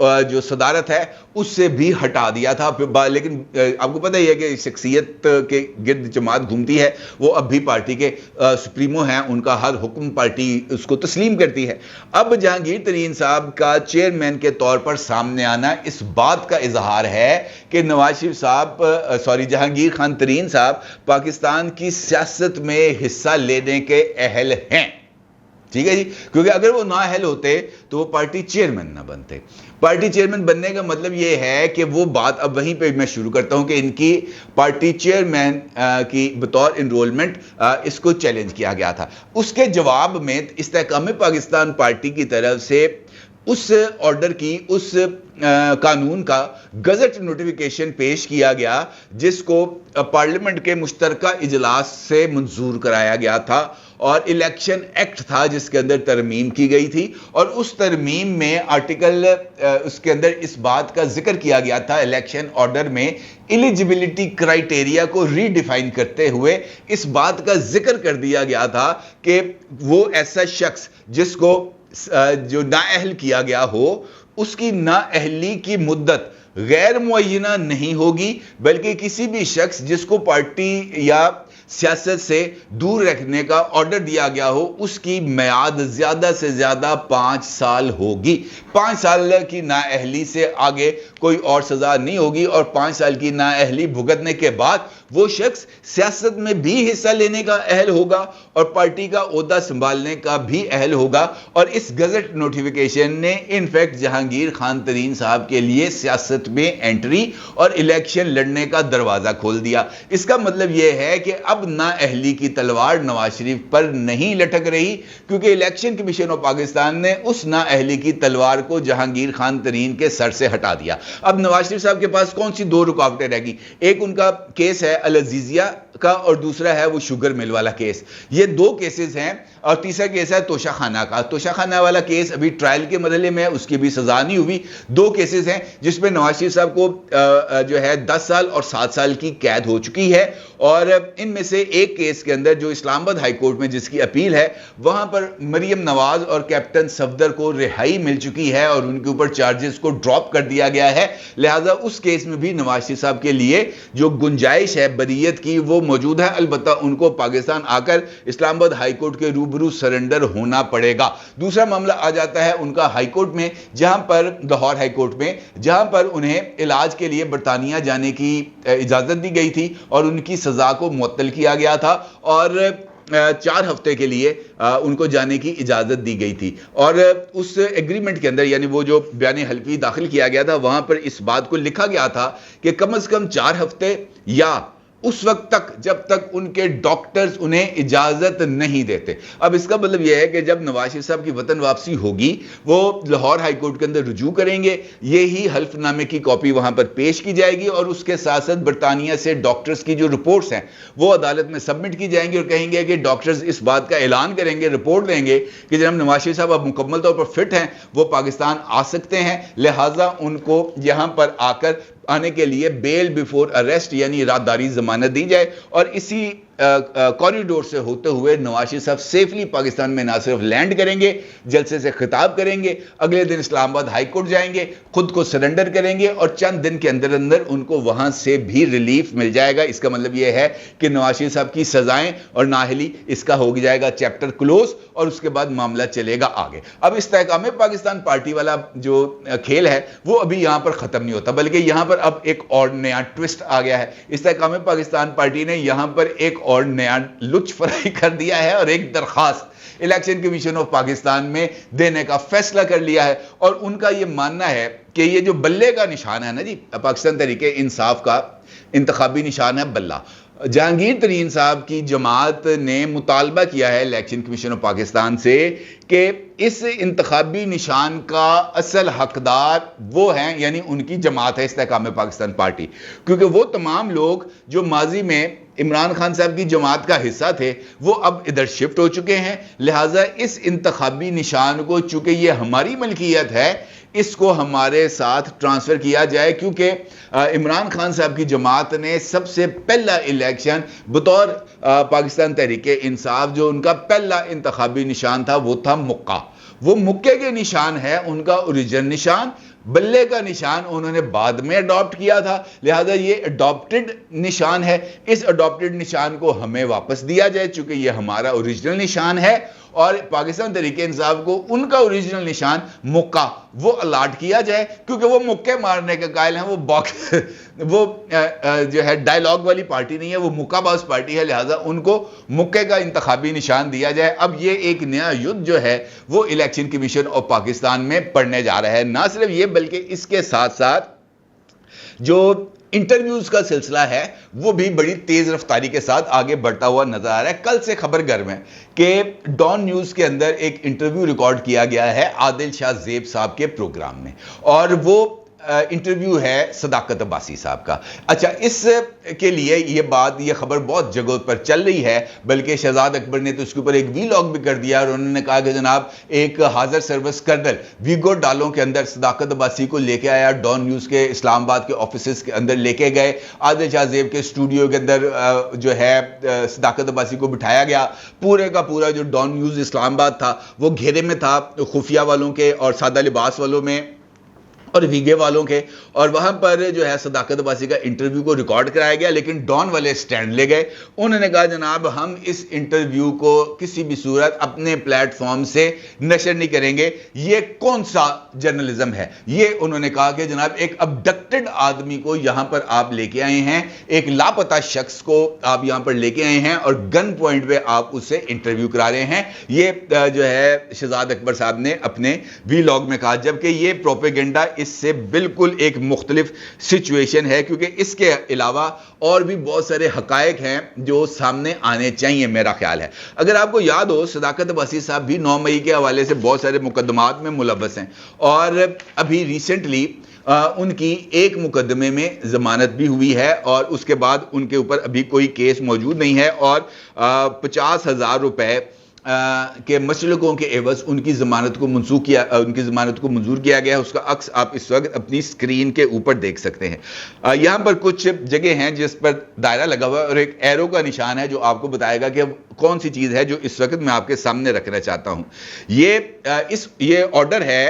جو صدارت ہے اس سے بھی ہٹا دیا تھا. لیکن آپ کو پتہ ہی ہے کہ شخصیت کے گرد جماعت گھومتی ہے, وہ اب بھی پارٹی کے سپریمو ہیں, ان کا ہر حکم پارٹی اس کو تسلیم کرتی ہے. اب جہانگیر ترین صاحب کا چیئرمین کے طور پر سامنے آنا اس بات کا اظہار ہے کہ نواز شریف صاحب جہانگیر خان ترین صاحب پاکستان کی سیاست میں حصہ لینے کے اہل ہیں. ٹھیک ہے جی, کیونکہ اگر وہ نااہل ہوتے تو وہ پارٹی چیئرمین نہ بنتے. پارٹی چیئرمین بننے کا مطلب یہ ہے کہ وہ بات اب وہیں پہ میں شروع کرتا ہوں کہ ان کی پارٹی چیئرمین کی بطور انرولمنٹ اس کو چیلنج کیا گیا تھا. اس کے جواب میں استحکام پاکستان پارٹی کی طرف سے اس آرڈر کی, اس قانون کا گزٹ نوٹیفیکیشن پیش کیا گیا جس کو پارلیمنٹ کے مشترکہ اجلاس سے منظور کرایا گیا تھا, اور الیکشن ایکٹ تھا جس کے اندر ترمیم کی گئی تھی. اور اس ترمیم میں آرٹیکل اس کے اندر اس بات کا ذکر کیا گیا تھا, الیکشن آرڈر میں ایلیجیبلٹی کرائیٹیریا کو ری ڈیفائن کرتے ہوئے اس بات کا ذکر کر دیا گیا تھا کہ وہ ایسا شخص جس کو جو نااہل کیا گیا ہو, اس کی نااہلی کی مدت غیر معینہ نہیں ہوگی, بلکہ کسی بھی شخص جس کو پارٹی یا سیاست سے دور رکھنے کا آرڈر دیا گیا ہو, اس کی میعاد زیادہ سے زیادہ 5 سال ہوگی. 5 سال کی نااہلی سے آگے کوئی اور سزا نہیں ہوگی, اور 5 سال کی نااہلی بھگتنے کے بعد وہ شخص سیاست میں بھی حصہ لینے کا اہل ہوگا اور پارٹی کا عہدہ سنبھالنے کا بھی اہل ہوگا. اور اس گزٹ نوٹیفیکیشن نے انفیکٹ جہانگیر خان ترین صاحب کے لیے سیاست میں انٹری اور الیکشن لڑنے کا دروازہ کھول دیا. اس کا مطلب یہ ہے کہ اب نااہلی کی تلوار نواز شریف پر نہیں لٹک رہی, کیونکہ الیکشن کمیشن آف پاکستان نے اس نااہلی کی تلوار کو جہانگیر خان ترین کے سر سے ہٹا دیا. اب نواز شریف صاحب کے پاس کون سی 2 رکاوٹیں رہ گئی؟ ایک ان کا کیس ہے العزیزیہ کا, اور دوسرا ہے وہ شوگر مل والا کیس. یہ 2 کیسز ہیں, اور تیسرا کیس ہے توشہ خانہ کا. توشہ خانہ والا کیس ابھی ٹرائل کے مرحلے میں ہے, اس کی بھی سزا نہیں ہوئی. 2 کیسز ہیں جس میں نواز شریف صاحب کو جو ہے 10 سال اور 7 سال کی قید ہو چکی ہے, اور ان میں سے ایک کیس کے اندر جو اسلام آباد ہائی کورٹ میں جس کی اپیل ہے, وہاں پر مریم نواز اور کیپٹن صفدر کو رہائی مل چکی ہے اور ان کے اوپر چارجز کو ڈراپ کر دیا گیا ہے. لہٰذا اس کیس میں بھی نواز شریف صاحب کے لیے جو گنجائش ہے بریت کی وہ موجود ہے, البتہ ان کو پاکستان آ کر اسلام آباد ہائی کورٹ کے روبرو سرنڈر ہونا پڑے گا. دوسرا معاملہ آ جاتا ہے ان کا ہائی کورٹ میں, جہاں پر لاہور ہائی کورٹ میں, جہاں پر انہیں علاج کے لیے برطانیہ جانے کی اجازت دی گئی تھی اور ان کی سزا کو معطل کیا گیا تھا, اور 4 ہفتے کے لیے ان کو جانے کی اجازت دی گئی تھی. اور اس ایگریمنٹ کے اندر, یعنی وہ جو بیان حلفی داخل کیا گیا تھا, وہاں پر اس بات کو لکھا گیا تھا کہ کم از کم 4 ہفتے یا اس وقت تک جب تک ان کے ڈاکٹرز انہیں اجازت نہیں دیتے. اب اس کا مطلب یہ ہے کہ جب نواز شریف صاحب کی وطن واپسی ہوگی, وہ لاہور ہائی کورٹ کے اندر رجوع کریں گے, یہی حلف نامے کی کاپی وہاں پر پیش کی جائے گی, اور اس کے ساتھ ساتھ برطانیہ سے ڈاکٹرز کی جو رپورٹس ہیں وہ عدالت میں سبمٹ کی جائیں گی, اور کہیں گے کہ ڈاکٹرز اس بات کا اعلان کریں گے, رپورٹ دیں گے کہ جناب نواز شریف صاحب اب مکمل طور پر فٹ ہیں, وہ پاکستان آ سکتے ہیں, لہٰذا ان کو یہاں پر آ کر آنے کے لیے بیل بیفور اریسٹ یعنی راداری ضمانت دی جائے. اور اسی کوریڈور سے ہوتے ہوئے نواز شریف صاحب سیفلی پاکستان میں نہ صرف لینڈ کریں گے, جلسے سے خطاب کریں گے, اگلے دن اسلام آباد ہائی کورٹ جائیں گے, خود کو سرنڈر کریں گے, اور چند دن کے اندر اندر ان کو وہاں سے بھی ریلیف مل جائے گا. اس کا مطلب یہ ہے کہ نواز شریف صاحب کی سزائیں اور نااہلی اس کا ہو جائے گا چیپٹر کلوز, اور اس کے بعد معاملہ چلے گا آگے. اب استحکام پاکستان پارٹی والا جو کھیل ہے وہ ابھی یہاں پر ختم نہیں ہوتا, بلکہ یہاں پر اب ایک اور نیا ٹوسٹ آ گیا ہے. استحکام پاکستان پارٹی نے یہاں پر ایک اور نیا لچ فرائی کر دیا ہے, اور ایک درخواست الیکشن کمیشن آف پاکستان میں دینے کا فیصلہ کر لیا ہے. اور ان کا یہ ماننا ہے کہ یہ جو بلے کا نشان ہے نا جی, پاکستان تحریک انصاف کا انتخابی نشان ہے بلہ. جہانگیر ترین صاحب کی جماعت نے مطالبہ کیا ہے الیکشن کمیشن آف پاکستان سے کہ اس انتخابی نشان کا اصل حقدار وہ ہیں, یعنی ان کی جماعت ہے استحکام پاکستان پارٹی, کیونکہ وہ تمام لوگ جو ماضی میں عمران خان صاحب کی جماعت کا حصہ تھے وہ اب ادھر شفٹ ہو چکے ہیں. لہٰذا اس انتخابی نشان کو, چونکہ یہ ہماری ملکیت ہے, اس کو ہمارے ساتھ ٹرانسفر کیا جائے, کیونکہ عمران خان صاحب کی جماعت نے سب سے پہلا الیکشن بطور پاکستان تحریک انصاف, جو ان کا پہلا انتخابی نشان تھا وہ تھا مکہ. وہ مکے کے نشان ہے ان کا اوریجن نشان, بلے کا نشان انہوں نے بعد میں اڈاپٹ کیا تھا، لہذا یہ اڈاپٹڈ نشان ہے، اس اڈاپٹڈ نشان کو ہمیں واپس دیا جائے چونکہ یہ ہمارا اوریجنل نشان ہے، اور پاکستان تحریک انصاف کو ان کا اوریجنل نشان مکہ وہ الاٹ کیا جائے، کیونکہ وہ مکے مارنے کے قائل ہیں، وہ جو ہے ڈائیلاگ والی پارٹی نہیں ہے، وہ مکہ باز پارٹی ہے، لہذا ان کو مکے کا انتخابی نشان دیا جائے۔ اب یہ ایک نیا یدھ جو ہے وہ الیکشن کمیشن آف پاکستان میں پڑھنے جا رہا ہے۔ نہ صرف یہ بلکہ اس کے ساتھ ساتھ جو انٹرویوز کا سلسلہ ہے وہ بھی بڑی تیز رفتاری کے ساتھ آگے بڑھتا ہوا نظر آ رہا ہے۔ کل سے خبر گرم ہے کہ ڈان نیوز کے اندر ایک انٹرویو ریکارڈ کیا گیا ہے عادل شاہ زیب صاحب کے پروگرام میں، اور وہ انٹرویو ہے صداقت عباسی صاحب کا۔ اچھا، اس کے لیے یہ خبر بہت جگہوں پر چل رہی ہے، بلکہ شہزاد اکبر نے تو اس کے اوپر ایک وی لاگ بھی کر دیا، اور انہوں نے کہا کہ جناب ایک حاضر سروس کرنل ویگو ڈالوں کے اندر صداقت عباسی کو لے کے آیا، ڈان نیوز کے اسلام آباد کے آفیسز کے اندر لے کے گئے، عادل شاہ زیب کے اسٹوڈیو کے اندر جو ہے صداقت عباسی کو بٹھایا گیا، پورے کا پورا جو ڈان نیوز اسلام آباد تھا وہ گھیرے میں تھا خفیہ والوں کے اور سادہ لباس والوں میں اور ویگے والوں کے، اور وہاں پر جو ہے صداقت عباسی کا انٹرویو کو ریکارڈ کرایا گیا، لیکن ڈان والے سٹینڈ لے گئے۔ انہوں نے کہا جناب ہم اس انٹرویو کو کسی بھی صورت اپنے پلیٹ فارم سے نشر نہیں کریں گے، یہ کون سا جرنلزم ہے؟ یہ انہوں نے کہا کہ جناب ایک ابڈکٹڈ آدمی کو یہاں پر آپ لے کے آئے ہیں، ایک لاپتہ شخص کو آپ یہاں پر لے کے آئے ہیں اور گن پوائنٹ پہ آپ اسے انٹرویو کرا رہے ہیں، یہ جو ہے شہزاد اکبر صاحب نے اپنے وی لاگ میں کہا، جبکہ یہ پروپیگنڈا اس سے بالکل ایک مختلف سچویشن ہے، کیونکہ اس کے علاوہ اور بھی بہت سارے حقائق ہیں جو سامنے آنے چاہیے میرا خیال ہے۔ اگر آپ کو یاد ہو صداقت عباسی صاحب بھی 9 مئی کے حوالے سے بہت سارے مقدمات میں ملوث ہیں، اور ابھی ریسنٹلی ان کی ایک مقدمے میں ضمانت بھی ہوئی ہے، اور اس کے بعد ان کے اوپر ابھی کوئی کیس موجود نہیں ہے، اور 50,000 روپے کہ مسلکوں کے عوض ان کی ضمانت کو منظور کیا گیا ہے۔ اس کا عکس آپ اس وقت اپنی سکرین کے اوپر دیکھ سکتے ہیں۔ یہاں پر کچھ جگہ ہیں جس پر دائرہ لگا ہوا ہے اور ایک ایرو کا نشان ہے جو آپ کو بتائے گا کہ کون سی چیز ہے جو اس وقت میں آپ کے سامنے رکھنا چاہتا ہوں۔ یہ آرڈر ہے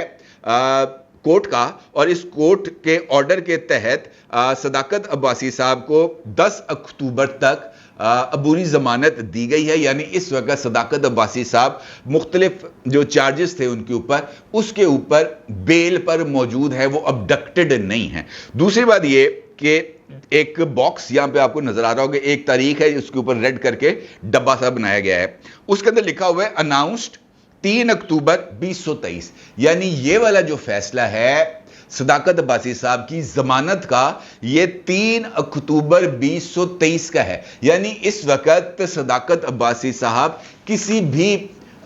کورٹ کا، اور اس کورٹ کے آرڈر کے تحت صداقت عباسی صاحب کو 10 اکتوبر تک عبوری ضمانت دی گئی ہے، یعنی اس وقت صداقت عباسی صاحب مختلف جو چارجز تھے ان کے اوپر، اس کے اوپر بیل پر موجود ہے، وہ ابڈکٹڈ نہیں ہیں۔ دوسری بات یہ کہ ایک باکس یہاں پہ آپ کو نظر آ رہا ہوگا، ایک تاریخ ہے اس کے اوپر ریڈ کر کے ڈبہ سا بنایا گیا ہے، اس کے اندر لکھا ہوا ہے اناؤنسڈ 3 اکتوبر 2023، یعنی یہ والا جو فیصلہ ہے صداقت عباسی صاحب کی ضمانت کا، یہ 3 اکتوبر 2023 کا ہے، یعنی اس وقت صداقت عباسی صاحب کسی بھی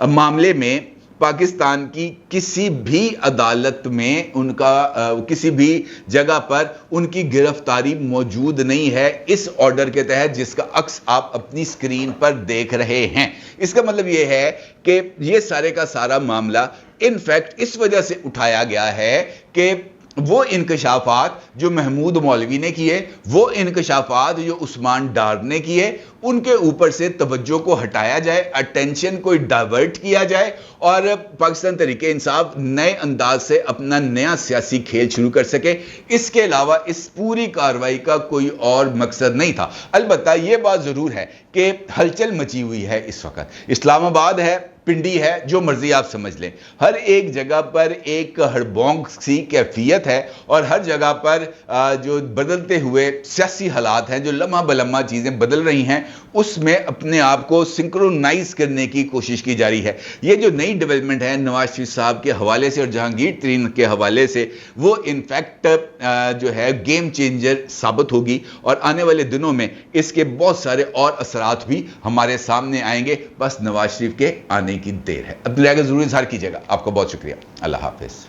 معاملے میں پاکستان کی کسی بھی عدالت میں ان کا کسی بھی جگہ پر ان کی گرفتاری موجود نہیں ہے اس آرڈر کے تحت، جس کا عکس آپ اپنی سکرین پر دیکھ رہے ہیں۔ اس کا مطلب یہ ہے کہ یہ سارے کا سارا معاملہ انفیکٹ اس وجہ سے اٹھایا گیا ہے کہ وہ انکشافات جو محمود مولوی نے کیے، وہ انکشافات جو عثمان ڈار نے کیے، ان کے اوپر سے توجہ کو ہٹایا جائے، اٹینشن کو ڈائیورٹ کیا جائے، اور پاکستان تحریک انصاف نئے انداز سے اپنا نیا سیاسی کھیل شروع کر سکے۔ اس کے علاوہ اس پوری کارروائی کا کوئی اور مقصد نہیں تھا۔ البتہ یہ بات ضرور ہے کہ ہلچل مچی ہوئی ہے اس وقت، اسلام آباد ہے، پنڈی ہے، جو مرضی آپ سمجھ لیں، ہر ایک جگہ پر ایک ہڑبونگ سی کیفیت ہے، اور ہر جگہ پر جو بدلتے ہوئے سیاسی حالات ہیں، جو لمحہ بلمحہ چیزیں بدل رہی ہیں، اس میں اپنے آپ کو سنکرونائز کرنے کی کوشش کی جا رہی ہے۔ یہ جو نئی ڈیولپمنٹ ہے نواز شریف صاحب کے حوالے سے اور جہانگیر ترین کے حوالے سے، وہ انفیکٹ جو ہے گیم چینجر ثابت ہوگی، اور آنے والے دنوں میں اس کے بہت سارے اور اثرات بھی ہمارے سامنے آئیں گے، بس نواز شریف کے آنے کی دیر ہے۔ عبداللہ کا ضرور اظہار کیجیے گا۔ آپ کا بہت شکریہ۔ اللہ حافظ۔